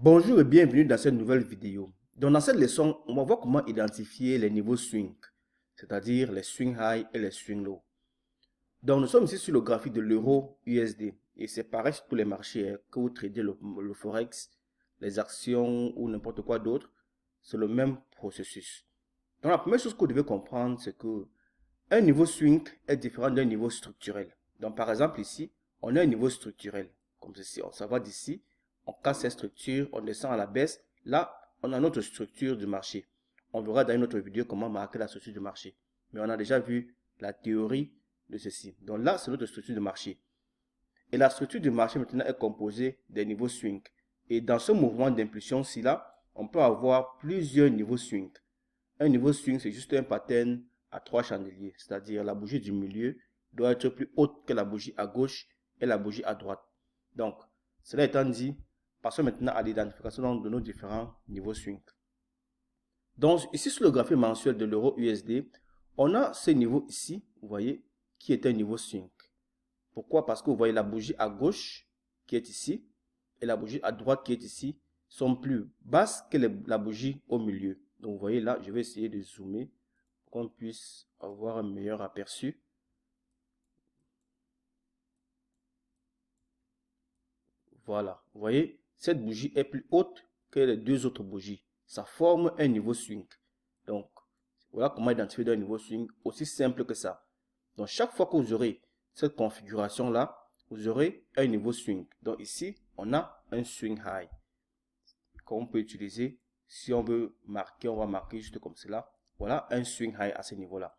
Bonjour et bienvenue dans cette nouvelle vidéo. Donc dans cette leçon, on va voir comment identifier les niveaux swing, c'est-à-dire les swing high et les swing low. Donc nous sommes ici sur le graphique de l'euro USD et c'est pareil sur tous les marchés que vous tradez le forex, les actions ou n'importe quoi d'autre, c'est le même processus. Donc la première chose que vous devez comprendre, c'est que un niveau swing est différent d'un niveau structurel. Donc par exemple ici, on a un niveau structurel, comme ceci, on s'en va d'ici, on casse cette structure, on descend à la baisse. Là, on a notre structure du marché. On verra dans une autre vidéo comment marquer la structure du marché. Mais on a déjà vu la théorie de ceci. Donc là, c'est notre structure de marché. Et la structure du marché maintenant est composée des niveaux swing. Et dans ce mouvement d'impulsion-ci là, on peut avoir plusieurs niveaux swing. Un niveau swing, c'est juste un pattern à trois chandeliers, c'est-à-dire la bougie du milieu doit être plus haute que la bougie à gauche et la bougie à droite. Donc, cela étant dit, passons maintenant à l'identification de nos différents niveaux swing. Donc, ici sur le graphique mensuel de l'euro USD, on a ce niveau ici, vous voyez, qui est un niveau swing. Pourquoi? Parce que vous voyez la bougie à gauche qui est ici et la bougie à droite qui est ici sont plus basses que la bougie au milieu. Donc vous voyez là, je vais essayer de zoomer pour qu'on puisse avoir un meilleur aperçu. Voilà, vous voyez, cette bougie est plus haute que les deux autres bougies. Ça forme un niveau swing. Donc voilà comment identifier un niveau swing, aussi simple que ça. Donc chaque fois que vous aurez cette configuration là, vous aurez un niveau swing. Donc ici, on a un swing high qu'on peut utiliser. Si on veut marquer, on va marquer juste comme cela. Voilà un swing high à ce niveau-là.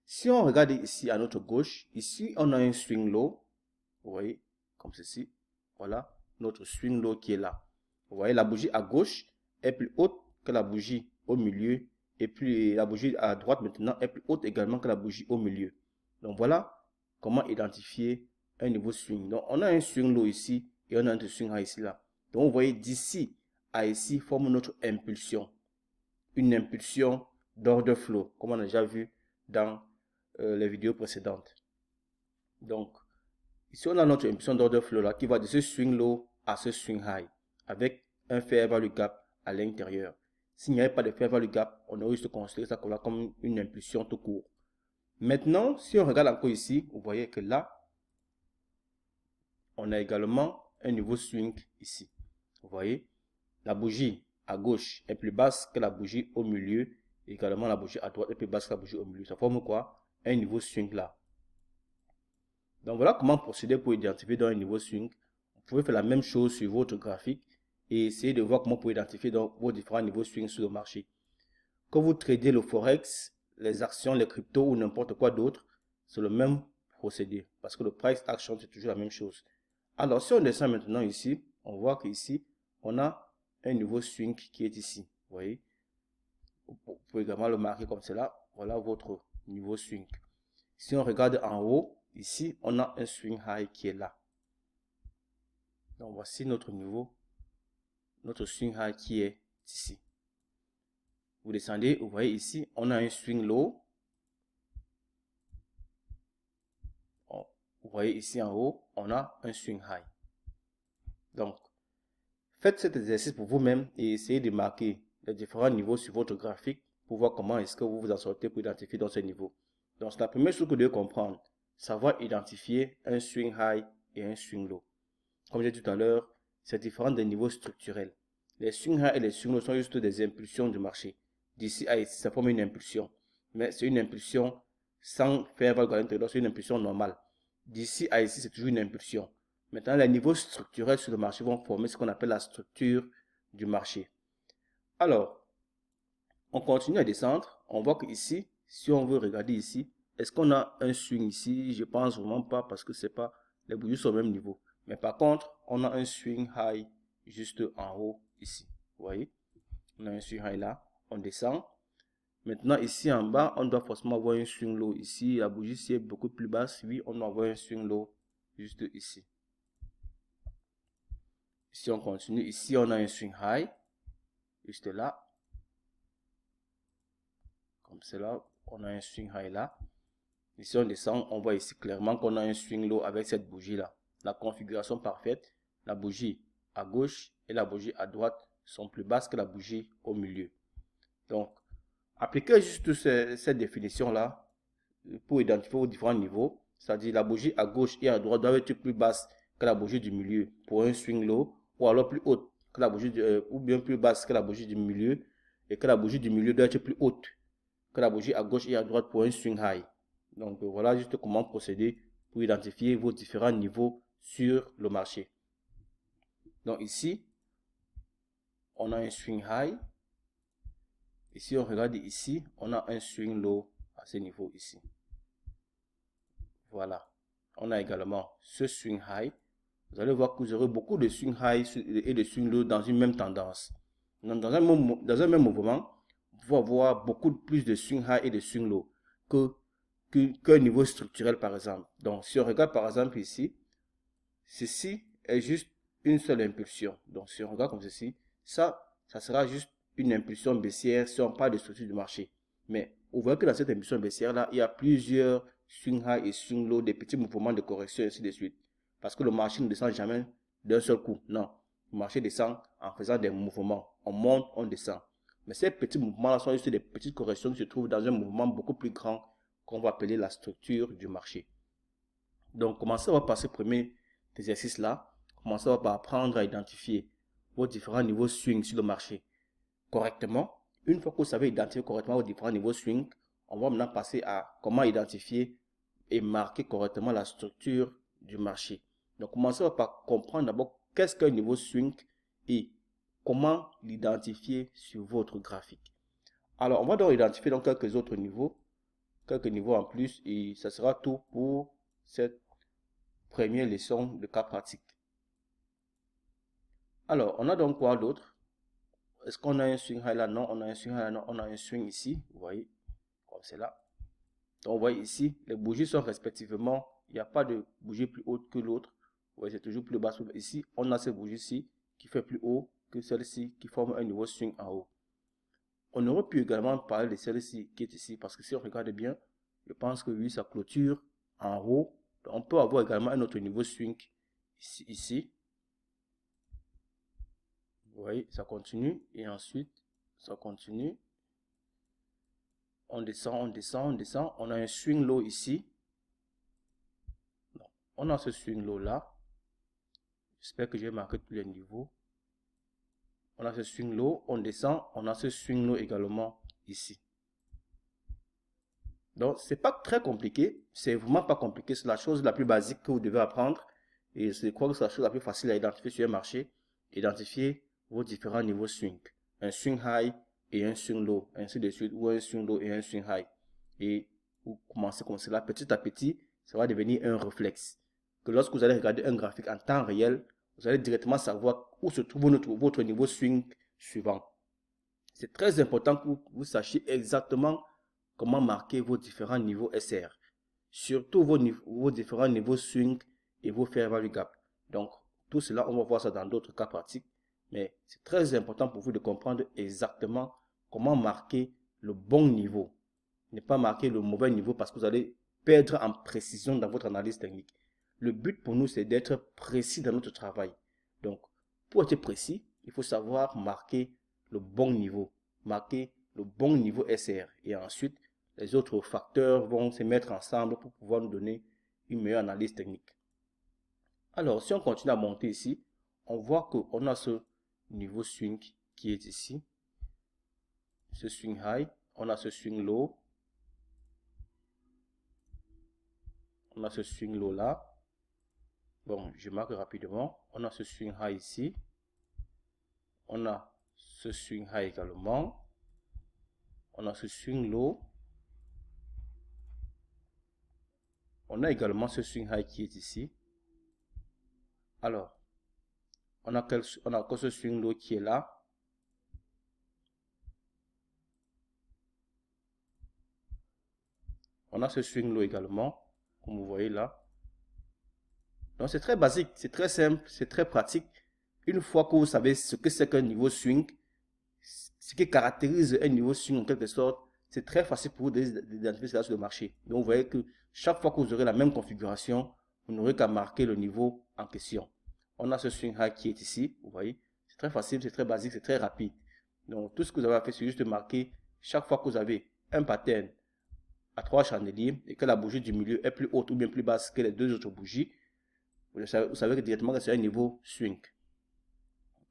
Si on regarde ici à notre gauche, ici on a un swing low. Vous voyez, comme ceci. Voilà notre swing low qui est là. Vous voyez, la bougie à gauche est plus haute que la bougie au milieu. Et puis la bougie à droite maintenant est plus haute également que la bougie au milieu. Donc voilà comment identifier un niveau swing. Donc on a un swing low ici et on a un swing high ici là. Donc vous voyez d'ici à ici forme notre impulsion. Une impulsion d'order flow, comme on a déjà vu dans les vidéos précédentes. Donc ici on a notre impulsion d'order flow là qui va de ce swing low à ce swing high avec un fair value gap à l'intérieur. S'il n'y avait pas de fair value gap, on aurait juste considéré ça comme une impulsion tout court. Maintenant, si on regarde encore ici, vous voyez que là, on a également un niveau swing ici. Vous voyez, la bougie à gauche est plus basse que la bougie au milieu. Et également, la bougie à droite est plus basse que la bougie au milieu. Ça forme quoi? Un niveau swing là. Donc voilà comment procéder pour identifier dans un niveau swing. Vous pouvez faire la même chose sur votre graphique et essayer de voir comment vous pouvez identifier dans vos différents niveaux swing sur le marché. Quand vous tradez le forex, les actions, les cryptos ou n'importe quoi d'autre, c'est le même procédé parce que le price action c'est toujours la même chose. Alors si on descend maintenant ici, on voit qu'ici on a un niveau swing qui est ici. Vous voyez, vous pouvez également le marquer comme cela. Voilà votre niveau swing. Si on regarde en haut, ici on a un swing high qui est là. Donc voici notre niveau, notre swing high qui est ici. Vous descendez, vous voyez ici, on a un swing low. Vous voyez ici en haut, on a un swing high. Donc, faites cet exercice pour vous-même et essayez de marquer les différents niveaux sur votre graphique pour voir comment est-ce que vous vous en sortez pour identifier dans ce niveau. Donc, c'est la première chose que vous devez comprendre, savoir identifier un swing high et un swing low. Comme j'ai dit tout à l'heure, c'est différent des niveaux structurels. Les swing high et les swing low sont juste des impulsions du marché. D'ici à ici, ça forme une impulsion. Mais c'est une impulsion sans faire valeur à l'intérieur, c'est une impulsion normale. D'ici à ici, c'est toujours une impulsion. Maintenant, les niveaux structurels sur le marché vont former ce qu'on appelle la structure du marché. Alors, on continue à descendre. On voit qu'ici, si on veut regarder ici, est-ce qu'on a un swing ici? Je pense vraiment pas parce que c'est pas, les bougies sont au même niveau. Mais par contre, on a un swing high juste en haut ici. Vous voyez? On a un swing high là. On descend. Maintenant, ici en bas, on doit forcément avoir un swing low. Ici, la bougie ici est beaucoup plus basse. Oui, on doit avoir un swing low juste ici. Si on continue, ici, on a un swing high. Juste là. Comme cela, on a un swing high là. Ici, on descend, on voit ici clairement qu'on a un swing low avec cette bougie là. La configuration parfaite, la bougie à gauche et la bougie à droite sont plus basses que la bougie au milieu. Donc, appliquez juste cette définition-là pour identifier vos différents niveaux. C'est-à-dire la bougie à gauche et à droite doit être plus basse que la bougie du milieu pour un swing low, ou alors plus haute que la bougie ou bien plus basse que la bougie du milieu, et que la bougie du milieu doit être plus haute que la bougie à gauche et à droite pour un swing high. Donc voilà juste comment procéder pour identifier vos différents niveaux sur le marché. Donc ici, on a un swing high. Ici, on regarde ici, on a un swing low à ce niveau ici. Voilà. On a également ce swing high. Vous allez voir que vous aurez beaucoup de swing high et de swing low dans une même tendance. Dans un même mouvement, vous pouvez avoir beaucoup plus de swing high et de swing low qu'un niveau structurel par exemple. Donc si on regarde par exemple ici, ceci est juste une seule impulsion. Donc si on regarde comme ceci, ça sera juste une impulsion baissière si on parle de structure du marché. Mais vous voyez que dans cette impulsion baissière là, il y a plusieurs swing high et swing low, des petits mouvements de correction et ainsi de suite. Parce que le marché ne descend jamais d'un seul coup. Non, le marché descend en faisant des mouvements. On monte, on descend. Mais ces petits mouvements-là sont juste des petites corrections qui se trouvent dans un mouvement beaucoup plus grand qu'on va appeler la structure du marché. Donc, commencez à passer premier exercice là. Commencez par apprendre à identifier vos différents niveaux swing sur le marché correctement. Une fois que vous savez identifier correctement vos différents niveaux swing, on va maintenant passer à comment identifier et marquer correctement la structure du marché. Donc, commencez par comprendre d'abord qu'est-ce qu'un niveau swing et comment l'identifier sur votre graphique. Alors, on va donc identifier donc quelques autres niveaux, quelques niveaux en plus, et ça sera tout pour cette première leçon de cas pratique. Alors, on a donc quoi d'autre? Est-ce qu'on a un swing high là? Non, on a un swing high là, non, on a un swing ici, vous voyez, comme c'est là. Donc, vous voyez ici, les bougies sont respectivement, il n'y a pas de bougie plus haute que l'autre. Vous voyez, c'est toujours plus bas. Ici, on a cette bougie-ci qui fait plus haut que celle-ci qui forme un niveau swing en haut. On aurait pu également parler de celle-ci qui est ici, parce que si on regarde bien, je pense que oui, ça clôture en haut. Donc, on peut avoir également un autre niveau swing ici. Vous voyez, ça continue et ensuite, ça continue. On descend, on descend, on descend. On a un swing low ici. Donc, on a ce swing low là. J'espère que j'ai marqué tous les niveaux. On a ce swing low, on descend. On a ce swing low également ici. Donc, c'est pas très compliqué. C'est vraiment pas compliqué. C'est la chose la plus basique que vous devez apprendre. Et je crois que c'est la chose la plus facile à identifier sur un marché. Identifier vos différents niveaux swing. Un swing high et un swing low, ainsi de suite, ou un swing low et un swing high. Et vous commencez comme cela, petit à petit, ça va devenir un réflexe. Que lorsque vous allez regarder un graphique en temps réel, vous allez directement savoir où se trouve votre niveau swing suivant. C'est très important que vous sachiez exactement comment marquer vos différents niveaux SR. Surtout vos différents niveaux swing et vos fair value gap. Donc, tout cela, on va voir ça dans d'autres cas pratiques. Mais c'est très important pour vous de comprendre exactement comment marquer le bon niveau. Ne pas marquer le mauvais niveau parce que vous allez perdre en précision dans votre analyse technique. Le but pour nous, c'est d'être précis dans notre travail. Donc, pour être précis, il faut savoir marquer le bon niveau. Marquer le bon niveau SR. Et ensuite, les autres facteurs vont se mettre ensemble pour pouvoir nous donner une meilleure analyse technique. Alors, si on continue à monter ici, on voit qu'on a ce niveau swing qui est ici. Ce swing high. On a ce swing low. On a ce swing low là. Bon, je marque rapidement. On a ce swing high ici. On a ce swing high également. On a ce swing low. On a également ce swing high qui est ici. Alors, on a encore ce swing low qui est là. On a ce swing low également, comme vous voyez là. Donc c'est très basique, c'est très simple, c'est très pratique. Une fois que vous savez ce que c'est qu'un niveau swing, ce qui caractérise un niveau swing en quelque sorte, c'est très facile pour vous d'identifier cela sur le marché. Donc vous voyez que chaque fois que vous aurez la même configuration, vous n'aurez qu'à marquer le niveau en question. On a ce swing high qui est ici, vous voyez, C'est très facile, c'est très basique, c'est très rapide. Donc, tout ce que vous avez à faire, c'est juste de marquer chaque fois que vous avez un pattern à 3 chandeliers et que la bougie du milieu est plus haute ou bien plus basse que les 2 autres bougies, vous savez que directement que c'est un niveau swing.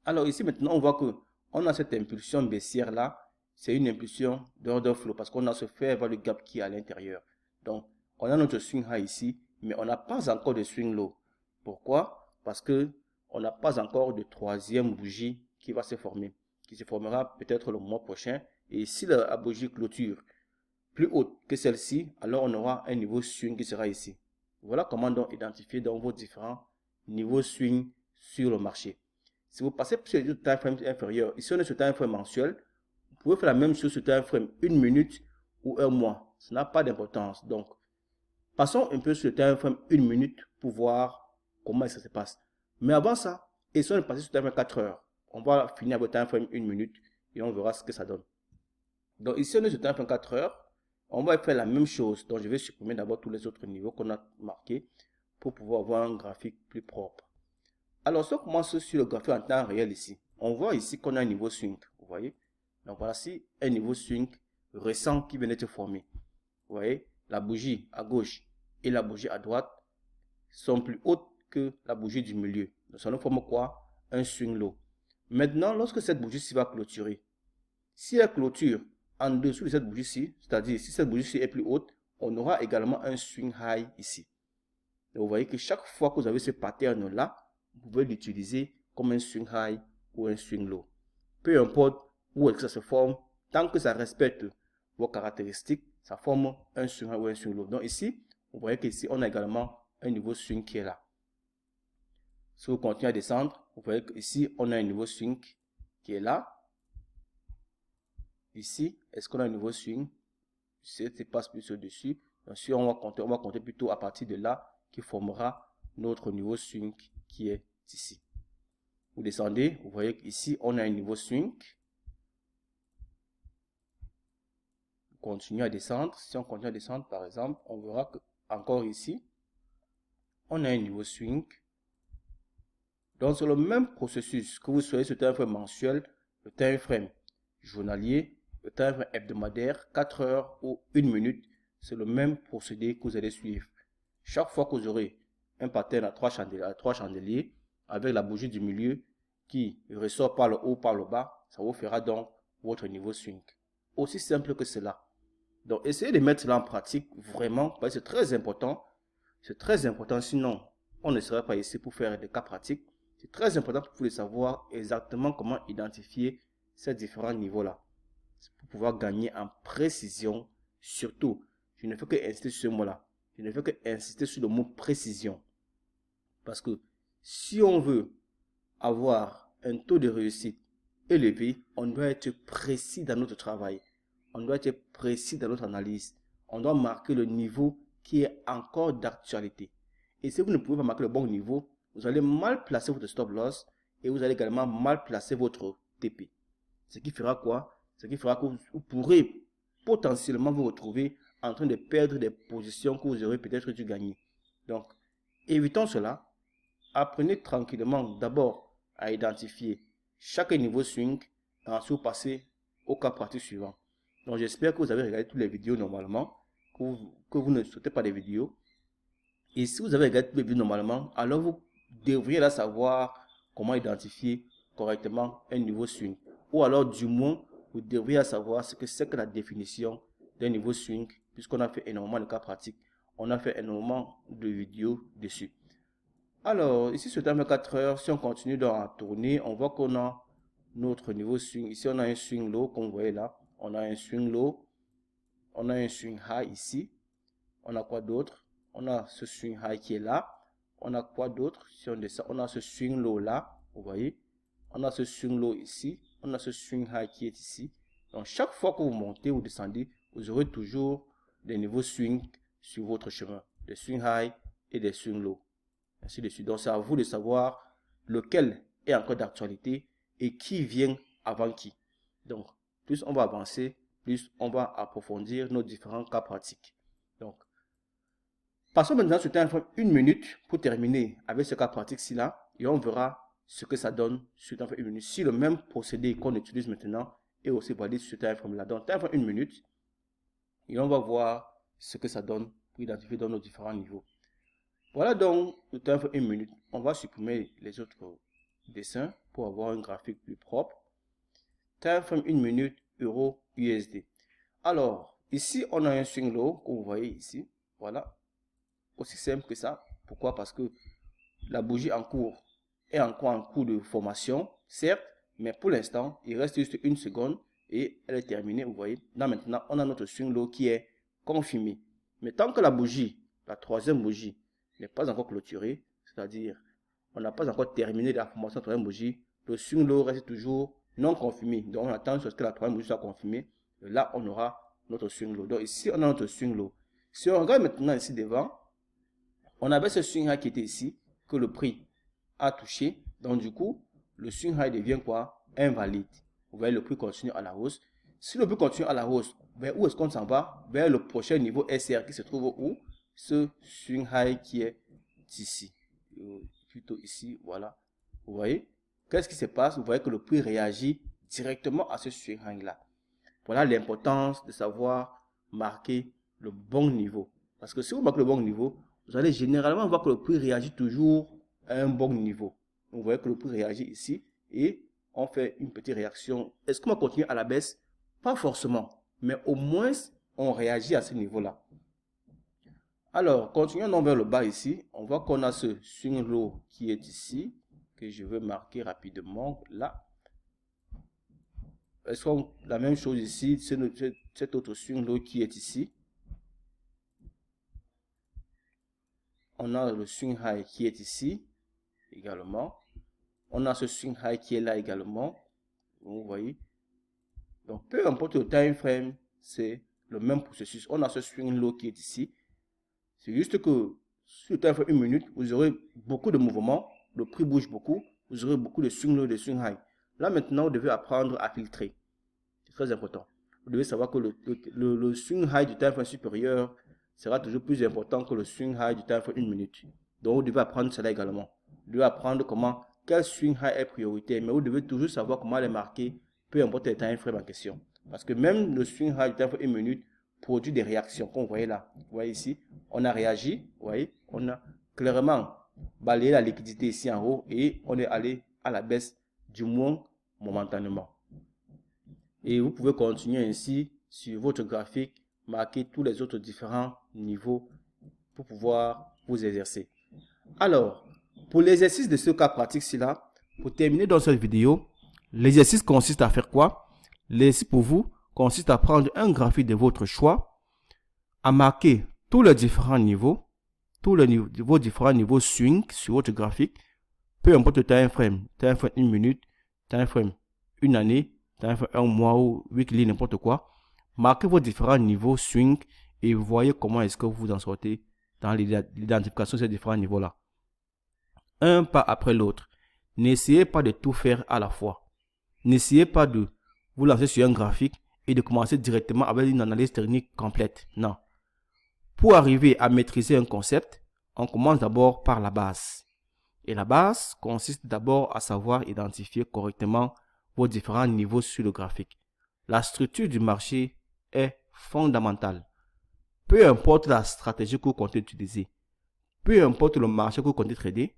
Alors ici maintenant, on voit que on a cette impulsion baissière là, c'est une impulsion d'order flow parce qu'on a ce fait voir le gap qui est à l'intérieur. Donc, on a notre swing high ici, mais on n'a pas encore de swing low. Pourquoi? Parce que on n'a pas encore de troisième bougie qui va se former, qui se formera peut-être le mois prochain. Et si la bougie clôture plus haute que celle-ci, alors on aura un niveau swing qui sera ici. Voilà comment donc identifier dans vos différents niveaux swing sur le marché. Si vous passez sur le time frame inférieur, ici on est sur time frame mensuel, vous pouvez faire la même chose sur time frame 1 minute ou 1 mois. Ça n'a pas d'importance. Donc, passons un peu sur le time frame 1 minute pour voir comment ça se passe. Mais avant ça, essayons de passer sur le time frame 4 heures. On va finir avec le time frame 1 minute et on verra ce que ça donne. Donc ici on est sur le time frame 4 heures. On va faire la même chose. Donc je vais supprimer d'abord tous les autres niveaux qu'on a marqués pour pouvoir avoir un graphique plus propre. Alors, si on commence sur le graphique en temps réel ici, on voit ici qu'on a un niveau swing, vous voyez. Donc, voici un niveau swing récent qui vient d'être formé. Vous voyez, la bougie à gauche et la bougie à droite sont plus hautes que la bougie du milieu. Donc, ça nous forme quoi? Un swing low. Maintenant, lorsque cette bougie-ci va clôturer, si elle clôture en dessous de cette bougie-ci, c'est-à-dire si cette bougie-ci est plus haute, on aura également un swing high ici. Donc, vous voyez que chaque fois que vous avez ce pattern-là, vous pouvez l'utiliser comme un swing high ou un swing low. Peu importe où est-ce que ça se forme, tant que ça respecte vos caractéristiques, ça forme un swing high ou un swing low. Donc ici, vous voyez qu'ici, on a également un niveau swing qui est là. Si vous continuez à descendre, vous voyez qu'ici, on a un niveau swing qui est là. Ici, est-ce qu'on a un niveau swing? C'est passe plus au-dessus. Ensuite, on va compter plutôt à partir de là qui formera notre niveau swing qui est ici. Vous descendez, vous voyez qu'ici, on a un niveau swing. Vous continuez à descendre. Si on continue à descendre, par exemple, on verra que encore ici, on a un niveau swing. Donc, c'est le même processus que vous soyez sur le time frame mensuel, le time frame journalier, le time frame hebdomadaire, 4 heures ou 1 minute. C'est le même procédé que vous allez suivre. Chaque fois que vous aurez un pattern à 3 chandeliers, avec la bougie du milieu qui ressort par le haut, par le bas, ça vous fera donc votre niveau swing. Aussi simple que cela. Donc, essayez de mettre cela en pratique vraiment, parce que c'est très important. C'est très important, sinon, on ne serait pas ici pour faire des cas pratiques. C'est très important pour vous savoir exactement comment identifier ces différents niveaux-là. Pour pouvoir gagner en précision, surtout, je ne fais que insister sur ce mot-là. Je ne fais que insister sur le mot précision. Parce que si on veut avoir un taux de réussite élevé, on doit être précis dans notre travail. On doit être précis dans notre analyse. On doit marquer le niveau qui est encore d'actualité. Et si vous ne pouvez pas marquer le bon niveau, vous allez mal placer votre stop loss et vous allez également mal placer votre TP. Ce qui fera quoi? Ce qui fera que vous pourrez potentiellement vous retrouver en train de perdre des positions que vous aurez peut-être dû gagner. Donc, évitons cela. Apprenez tranquillement d'abord à identifier chaque niveau swing et ensuite passer au cas pratique suivant. Donc, j'espère que vous avez regardé toutes les vidéos normalement, que vous ne sautez pas les vidéos. Et si vous avez regardé toutes les vidéos normalement, alors vous devriez là savoir comment identifier correctement un niveau swing. Ou alors, du moins, vous devriez savoir ce que c'est que la définition d'un niveau swing, puisqu'on a fait énormément de cas pratiques. On a fait énormément de vidéos dessus. Alors, ici, sur le time 4 heures, si on continue dans la tournée, on voit qu'on a notre niveau swing. Ici, on a un swing low, comme vous voyez là. On a un swing low. On a un swing high ici. On a quoi d'autre? On a ce swing high qui est là. On a quoi d'autre? Si on descend, on a ce swing low là. Vous voyez? On a ce swing low ici. On a ce swing high qui est ici. Donc, chaque fois que vous montez ou descendez, vous aurez toujours des niveaux swing sur votre chemin. Des swing high et des swing low. Ainsi de suite. Donc, c'est à vous de savoir lequel est encore d'actualité et qui vient avant qui. Donc, plus on va avancer, plus on va approfondir nos différents cas pratiques. Donc, passons maintenant sur le time frame 1 minute pour terminer avec ce cas pratique-ci là et on verra ce que ça donne sur le temps frame 1 minute. Si le même procédé qu'on utilise maintenant est aussi valide sur ce time frame là. Donc, time frame 1 minute, et on va voir ce que ça donne pour identifier dans nos différents niveaux. Voilà donc le time frame 1 minute. On va supprimer les autres dessins pour avoir un graphique plus propre. Time frame 1 minute, euro, USD. Alors, ici, on a un swing low, comme vous voyez ici. Voilà. Aussi simple que ça. Pourquoi? Parce que la bougie en cours est encore en cours de formation, certes, mais pour l'instant, il reste juste 1 seconde et elle est terminée, vous voyez. Là, maintenant, on a notre swing low qui est confirmé. Mais tant que la bougie, la troisième bougie, n'est pas encore clôturée, c'est-à-dire, on n'a pas encore terminé la formation de la troisième bougie, le swing low reste toujours non confirmé. Donc, on attend jusqu'à ce que la troisième bougie soit confirmée. Et là, on aura notre swing low. Donc, ici, on a notre swing low. Si on regarde maintenant ici devant, on avait ce swing high qui était ici, que le prix a touché. Donc, du coup, le swing high devient quoi? Invalide. Vous voyez, le prix continue à la hausse. Si le prix continue à la hausse, vers où est-ce qu'on s'en va? Vers le prochain niveau SR qui se trouve où? Ce swing high qui est ici. Plutôt ici, voilà. Vous voyez? Qu'est-ce qui se passe? Vous voyez que le prix réagit directement à ce swing high là. Voilà l'importance de savoir marquer le bon niveau. Parce que si vous marquez le bon niveau, vous allez généralement voir que le prix réagit toujours à un bon niveau. Vous voyez que le prix réagit ici et on fait une petite réaction. Est-ce qu'on va continuer à la baisse? Pas forcément, mais au moins on réagit à ce niveau-là. Alors, continuons vers le bas ici. On voit qu'on a ce swing low qui est ici, que je vais marquer rapidement là. Est-ce qu'on a la même chose ici? C'est cet autre swing low qui est ici. On a le swing high qui est ici également. On a ce swing high qui est là également. Vous voyez. Donc, peu importe le time frame, c'est le même processus. On a ce swing low qui est ici. C'est juste que sur le time frame 1 minute, vous aurez beaucoup de mouvements. Le prix bouge beaucoup. Vous aurez beaucoup de swing low et de swing high. Là, maintenant, vous devez apprendre à filtrer. C'est très important. Vous devez savoir que le swing high du time frame supérieur sera toujours plus important que le swing high du time frame 1 minute. Donc, vous devez apprendre cela également. Vous devez apprendre quel swing high est prioritaire, mais vous devez toujours savoir comment les marquer, peu importe le time frame en question. Parce que même le swing high du time frame 1 minute produit des réactions, comme vous voyez là. Vous voyez ici, on a réagi, vous voyez, on a clairement balayé la liquidité ici en haut et on est allé à la baisse, du moins momentanément. Et vous pouvez continuer ainsi sur votre graphique, marquer tous les autres différents niveaux pour pouvoir vous exercer. Alors, pour l'exercice de ce cas pratique-ci là, pour terminer dans cette vidéo, l'exercice consiste à faire quoi? L'exercice pour vous consiste à prendre un graphique de votre choix, à marquer tous les différents niveaux, vos différents niveaux swing sur votre graphique, peu importe le time frame 1 minute, time frame 1 année, time frame 1 mois ou weekly, n'importe quoi. Marquez vos différents niveaux swing et voyez comment est-ce que vous en sortez dans l'identification de ces différents niveaux-là. Un pas après l'autre. N'essayez pas de tout faire à la fois. N'essayez pas de vous lancer sur un graphique et de commencer directement avec une analyse technique complète. Non. Pour arriver à maîtriser un concept, on commence d'abord par la base. Et la base consiste d'abord à savoir identifier correctement vos différents niveaux sur le graphique. La structure du marché est fondamentale. Peu importe la stratégie que vous comptez utiliser, peu importe le marché que vous comptez trader,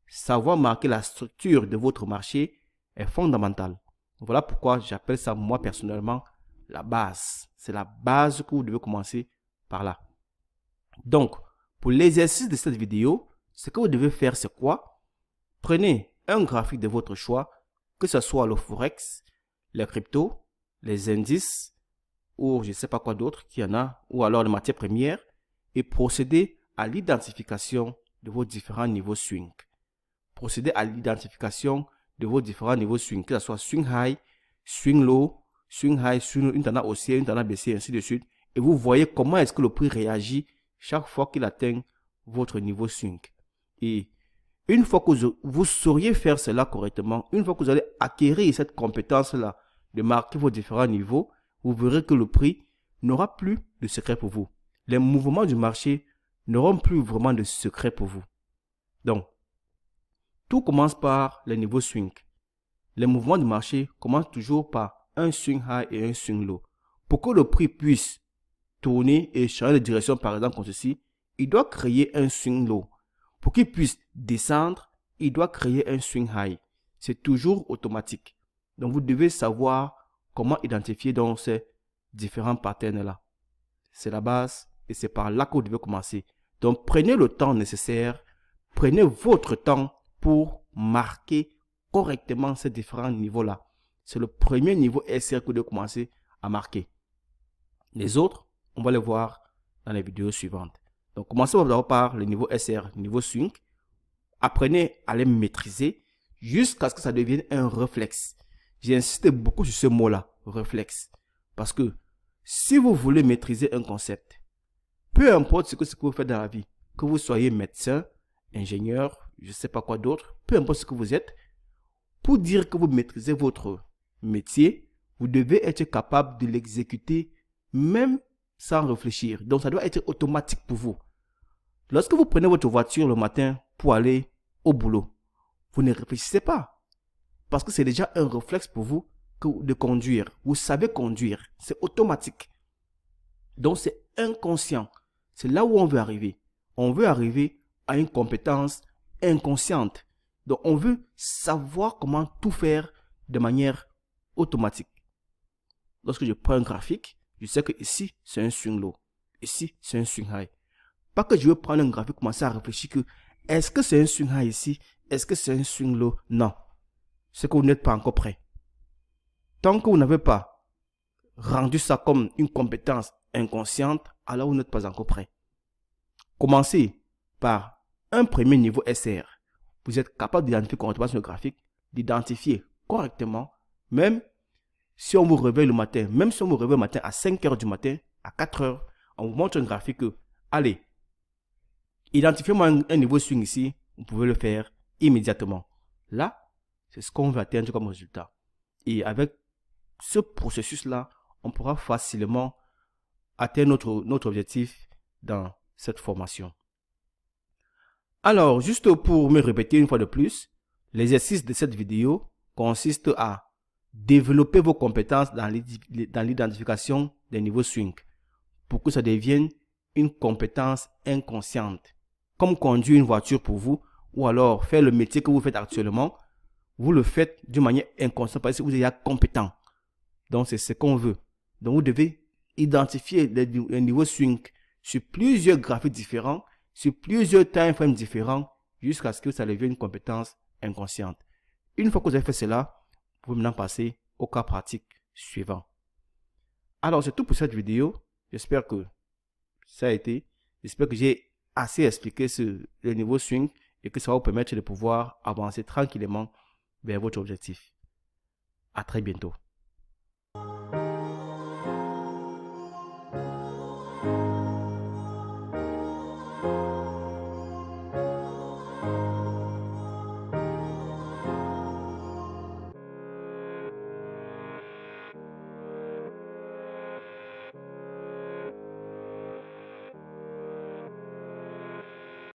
savoir marquer la structure de votre marché est fondamental. Voilà pourquoi j'appelle ça, moi personnellement, la base. C'est la base que vous devez commencer par là. Donc, pour l'exercice de cette vidéo, ce que vous devez faire, c'est quoi? Prenez un graphique de votre choix, que ce soit le Forex, les cryptos, les indices, ou je ne sais pas quoi d'autre qu'il y en a, ou alors les matières premières, et procédez à l'identification de vos différents niveaux swing. Procédez à l'identification de vos différents niveaux swing, que ce soit swing high, swing low, une tendance haussière, une tendance baissière, ainsi de suite. Et vous voyez comment est-ce que le prix réagit chaque fois qu'il atteint votre niveau swing. Et une fois que vous sauriez faire cela correctement, une fois que vous allez acquérir cette compétence-là de marquer vos différents niveaux, vous verrez que le prix n'aura plus de secret pour vous. Les mouvements du marché n'auront plus vraiment de secret pour vous. Donc, Tout commence par les niveaux swing. Les mouvements du marché commencent toujours par un swing high et un swing low. Pour que le prix puisse tourner et changer de direction, par exemple comme ceci, il doit créer un swing low. Pour qu'il puisse descendre, il doit créer un swing high. C'est toujours automatique. Donc vous devez savoir comment identifier donc ces différents patterns-là. C'est la base et c'est par là que vous devez commencer. Donc prenez le temps nécessaire, prenez votre temps pour marquer correctement ces différents niveaux-là. C'est le premier niveau SR que vous devez commencer à marquer. Les autres, on va les voir dans les vidéos suivantes. Donc commencez d'abord par le niveau SR, niveau swing. Apprenez à les maîtriser jusqu'à ce que ça devienne un réflexe. J'ai insisté beaucoup sur ce mot-là, réflexe. Parce que si vous voulez maîtriser un concept, peu importe ce que vous faites dans la vie, que vous soyez médecin, ingénieur, je ne sais pas quoi d'autre, peu importe ce que vous êtes, pour dire que vous maîtrisez votre métier, vous devez être capable de l'exécuter même sans réfléchir. Donc ça doit être automatique pour vous. Lorsque vous prenez votre voiture le matin pour aller au boulot, vous ne réfléchissez pas. Parce que c'est déjà un réflexe pour vous de conduire. Vous savez conduire. C'est automatique. Donc c'est inconscient. C'est là où on veut arriver. On veut arriver à une compétence inconsciente. Donc on veut savoir comment tout faire de manière automatique. Lorsque je prends un graphique, je sais que ici c'est un swing low. Ici c'est un swing high. Pas que je veux prendre un graphique, commencer à réfléchir que est-ce que c'est un swing high ici? Est-ce que c'est un swing low? Non. C'est que vous n'êtes pas encore prêt. Tant que vous n'avez pas rendu ça comme une compétence inconsciente, alors vous n'êtes pas encore prêt. Commencez par un premier niveau SR. Vous êtes capable d'identifier correctement sur le graphique, d'identifier correctement, même si on vous réveille le matin, à 5 heures du matin, à 4 heures, on vous montre un graphique que, allez, identifiez-moi un niveau swing ici, vous pouvez le faire immédiatement. Là, c'est ce qu'on veut atteindre comme résultat. Et avec ce processus-là, on pourra facilement atteindre notre objectif dans cette formation. Alors, juste pour me répéter une fois de plus, l'exercice de cette vidéo consiste à développer vos compétences dans l'identification des niveaux swing pour que ça devienne une compétence inconsciente. Comme conduire une voiture pour vous ou alors faire le métier que vous faites actuellement, vous le faites d'une manière inconsciente parce que vous êtes déjà compétent. Donc, c'est ce qu'on veut. Donc, vous devez identifier les niveaux swing sur plusieurs graphiques différents, sur plusieurs time frames différents, jusqu'à ce que ça devienne une compétence inconsciente. Une fois que vous avez fait cela, vous pouvez maintenant passer au cas pratique suivant. Alors, c'est tout pour cette vidéo. J'espère que ça a été. J'espère que j'ai assez expliqué le niveau swing et que ça va vous permettre de pouvoir avancer tranquillement vers votre objectif. À très bientôt.